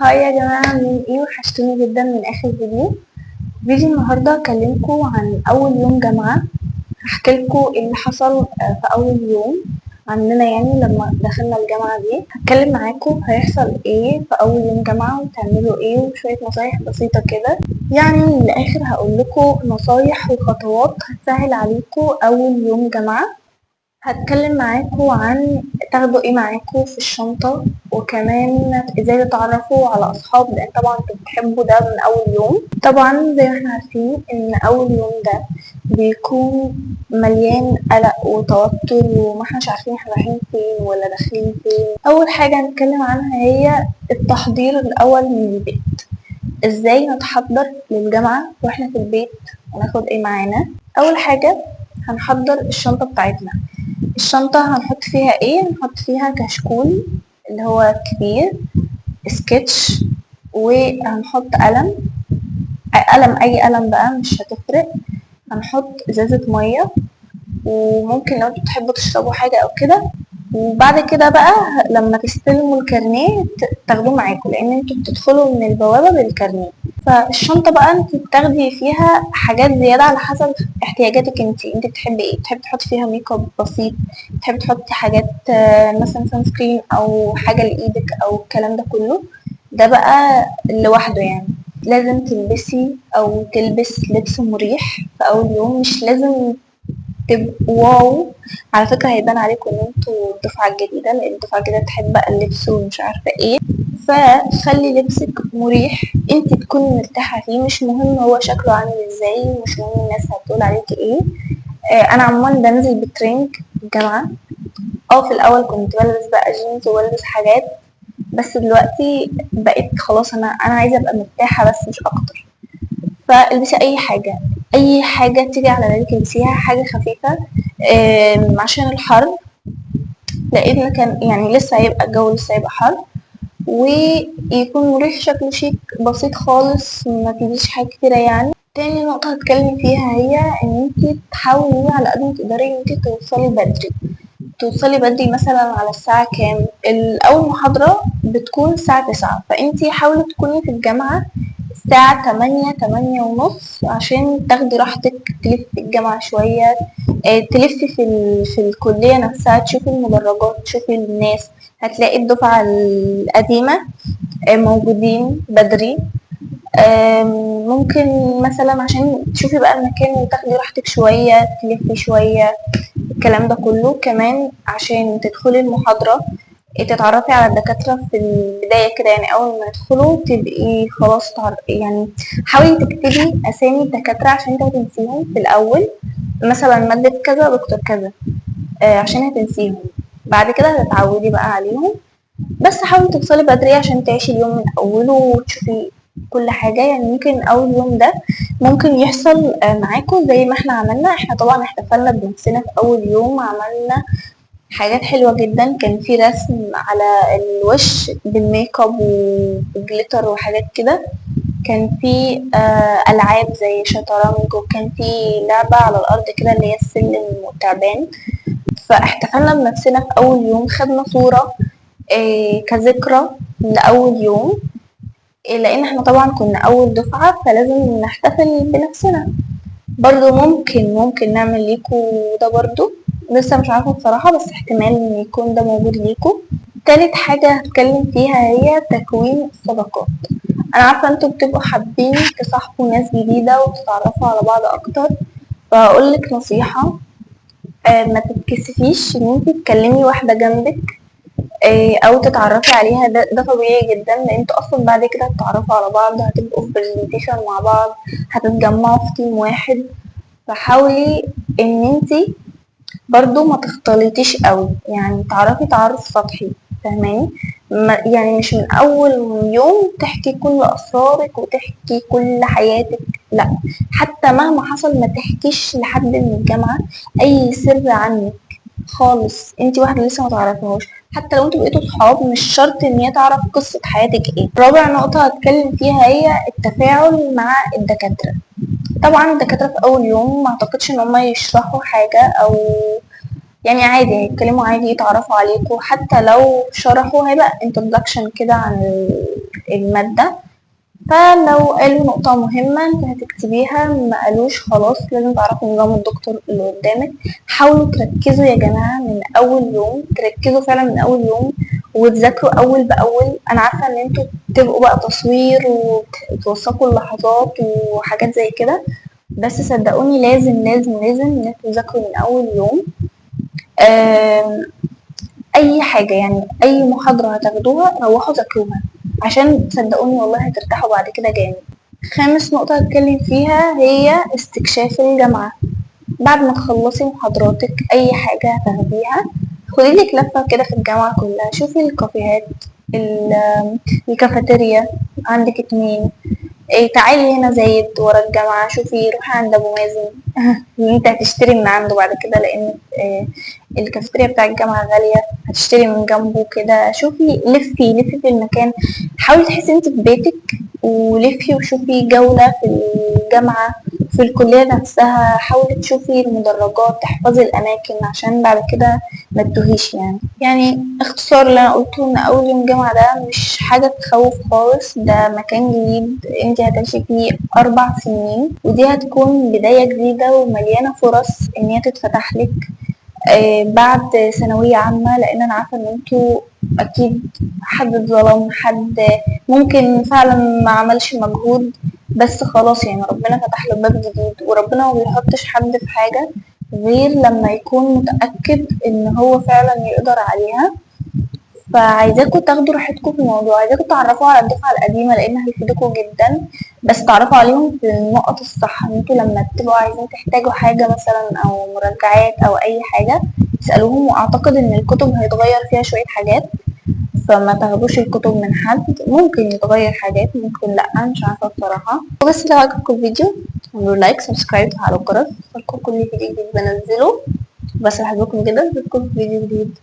هاي يا جماعة، عاملين ايه؟ وحشتوني جدا من اخر فيديو النهاردة هكلمكم عن اول يوم جامعة. هحكيلكوا ايه اللي حصل في اول يوم عندنا، يعني لما دخلنا الجامعة دي. هتكلم معاكم هيحصل ايه في اول يوم جامعة وتعملوا ايه، وشوية نصايح بسيطة كده. يعني من الاخر هقول لكم نصايح وخطوات هتسهل عليكم اول يوم جامعة. هتكلم معاكم عن تاخدوا ايه معاكم في الشنطة، وكمان ازاي تتعرفوا على اصحاب، لان طبعا انتوا بتحبوا ده من اول يوم. طبعا زي ما احنا عارفين ان اول يوم ده بيكون مليان قلق وتوتر، وما احناش عارفين احنا رايحين فين ولا داخلين فين. اول حاجة هنتكلم عنها هي التحضير الاول من البيت. ازاي نتحضر للجامعة واحنا في البيت، وناخد ايه معانا. اول حاجة هنحضر الشنطة بتاعتنا. الشنطة هنحط فيها ايه؟ هنحط فيها كشكول اللي هو كبير، سكتش، وهنحط قلم اي قلم بقى مش هتفرق. هنحط ازازة مية، وممكن لو انتوا بتحبوا تشربوا حاجة او كده. وبعد كده بقى لما تستلموا الكارنيه تاخدوه معاكم، لان انتوا بتدخلوا من البوابة بالكارنيه. فالشنطة بقى انت بتاخدي فيها حاجات زيادة على حسب احتياجاتك. انت بتحبي ايه؟ بتحبي تحطي فيها ميك اب بسيط، بتحبي تحطي حاجات مثلا سان سكرين او حاجة لايدك او الكلام ده كله. ده بقى لوحده يعني. لازم تلبسي او تلبس لبس مريح في اول يوم. مش لازم تبقوا واو. على فكرة هيبان عليكم ان انتوا الدفعة الجديدة، لان الدفعة الجديدة تحب بقى اللبس ومش عارفة ايه. فخلي لبسك مريح، انت تكوني مرتاحة فيه. مش مهم هو شكله عامل ازاي، مش مهم الناس هتقول عليكي ايه. انا عموما بنزل بترنج الجامعة. في الاول كنت بلبس بقى جينز وبلبس حاجات، بس دلوقتي بقيت خلاص انا عايزة ابقى مرتاحة بس مش اكتر. فالبسي اي حاجة، اي حاجة تيجي على بالك البسيها، حاجة خفيفة عشان الحر. لان كان يعني لسه هيبقى الجو لسه هيبقى حر، ويكون مريح شكله شيك بسيط خالص، ما فيش حاجة كتيرة يعني. تاني نقطة هتكلم فيها هي ان انتي تحاولي على قد ما تقدري ان انتي توصلي بدري مثلا على الساعة كام. الأول محاضرة بتكون الساعة 9، فانتي حاولي تكوني في الجامعة الساعة 8 ونص، عشان تاخدي راحتك تلفي في الجامعة شوية. تلفي في الكلية نفسها، تشوفي المدرجات، تشوفي الناس. هتلاقي الدفعة القديمة موجودين بدري. ممكن مثلا عشان تشوفي بقى المكان وتاخدي راحتك شوية، تلفي شوية، الكلام ده كله. كمان عشان تدخلي المحاضرة تتعرفي على الدكاترة في البداية كده، يعني أول ما تدخلوا تبقي خلاص يعني حاولي تكتبي أسامي الدكاترة عشان انت هتنسيهم في الأول. مثلا مادة كذا دكتور كذا، عشان هتنسيهم. بعد كده هتتعودي بقى عليهم. بس حاولي توصلي بدري عشان تعيشي اليوم من أوله وتشوفي كل حاجة. يعني ممكن أول يوم ده ممكن يحصل معاكم زي ما احنا عملنا. احنا طبعا احتفلنا بنفسنا في أول يوم، عملنا حاجات حلوة جدا. كان في رسم على الوش بالميك اب وجليتر وحاجات كده. كان في ألعاب زي شطرنج، وكان في لعبة على الأرض كده اللي هي السلم والتعبان. فاحتفلنا بنفسنا في أول يوم، خدنا صورة كذكرى لأول يوم. لأن احنا طبعا كنا أول دفعة، فلازم نحتفل بنفسنا. برضو ممكن نعمل ليكو ده برضو. لسه مش عارفة بصراحة، بس احتمال ان يكون ده موجود ليكو. تالت حاجة هتكلم فيها هي تكوين الصداقات. انا عارفة انتوا بتبقوا حابين تصاحبوا ناس جديدة وتتعرفوا على بعض اكتر. فهقولك نصيحة، ما تتكسفيش ان انتي تكلمي واحدة جنبك او تتعرفي عليها. ده طبيعي جدا، لان انتوا اصلا بعد كده هتتعرفوا على بعض، هتبقوا في برزنتيشن مع بعض، هتتجمعوا في تيم واحد. فحاولي ان انتي برضو ما تختلطيش قوي، يعني تعرفي تعرف سطحي. فاهماني؟ يعني مش من اول يوم تحكي كل اسرارك وتحكي كل حياتك، لا. حتى مهما حصل ما تحكيش لحد من الجامعة اي سر عنك خالص. انتي واحدة لسه ما تعرفيهاش، حتى لو انتوا بقيتوا صحاب مش شرط ان هي تعرف قصة حياتك ايه. رابع نقطة هتكلم فيها هي التفاعل مع الدكاترة. طبعا الدكاترة في أول يوم ما أعتقدش إن هما يشرحوا حاجة، أو يعني عادي هيتكلموا عادي، يتعرفوا عليكم، حتى لو شرحوا هيبقى introduction كده عن المادة. فلو قالوا نقطة مهمة انت هتكتبيها، ما قالوش خلاص لازم تعرفوا نظام الدكتور اللي قدامك. حاولوا تركزوا يا جماعة من أول يوم، تركزوا فعلا من أول يوم وتذاكروا أول بأول. أنا عارفة إن انتوا بتبقوا بقى تصوير وتوثقوا اللحظات وحاجات زي كده، بس صدقوني لازم لازم لازم ان انتوا تذاكروا من أول يوم. أي حاجة يعني أي محاضرة هتاخدوها روحوا ذاكروها، عشان صدقوني والله هترتاحوا بعد كده جامد. خامس نقطة هتكلم فيها هي استكشاف الجامعة. بعد ما تخلصي محاضراتك أي حاجة هتاخديها، خديلك لفة كده في الجامعة كلها، شوفي الكافيهات، الكافيتيريا عندك 2. إيه، تعالي هنا زايد ورا الجامعة، شوفي روحي عند أبو مازن اللي انت هتشتري من عنده بعد كده، لأن الكافيتيريا بتاع الجامعة غالية، هتشتري من جنبه كده. شوفي لفي لفي في المكان، حاولي تحسي انت في بيتك، ولفي وشوفي جولة في الجامعة، في الكلية نفسها. حاولي تشوفي المدرجات، تحفظي الأماكن عشان بعد كده ما تتوهيش. يعني اختصار اللي أنا قلته إن أول يوم جامعة ده مش حاجة تخوف خالص، ده مكان جديد انت هتعيشي فيه 4 سنين، ودي هتكون بداية جديدة ومليانة فرص إن هي تتفتح لك بعد ثانوية عامة. لأن أنا عارفة إن انتوا أكيد حد اتظلم، حد ممكن فعلا ما عملش مجهود، بس خلاص يعني ربنا فتح له باب جديد، وربنا ما بيحطش حد في حاجة غير لما يكون متأكد إن هو فعلا يقدر عليها. فعايزاكم تاخدوا راحتكم في الموضوع، عايزاكم تعرفوا على الدفعة القديمة لأن هيفيدكم جدا، بس تعرفوا عليهم في النقط الصح. انتوا لما تبقوا عايزين تحتاجوا حاجة مثلا أو مراجعات أو أي حاجة تسألوهم، وأعتقد إن الكتب هيتغير فيها شوية حاجات، فما تاخدوش الكتب من حد، ممكن يتغير حاجات ممكن لأ، مش عارفة بصراحة. بس لو عجبكم الفيديو اعملوا لايك، سبسكرايب، وفعلوا الجرس يوصلكم كل فيديو جديد بنزله. بس بحبكم جدا، اشوفكم في فيديو جديد.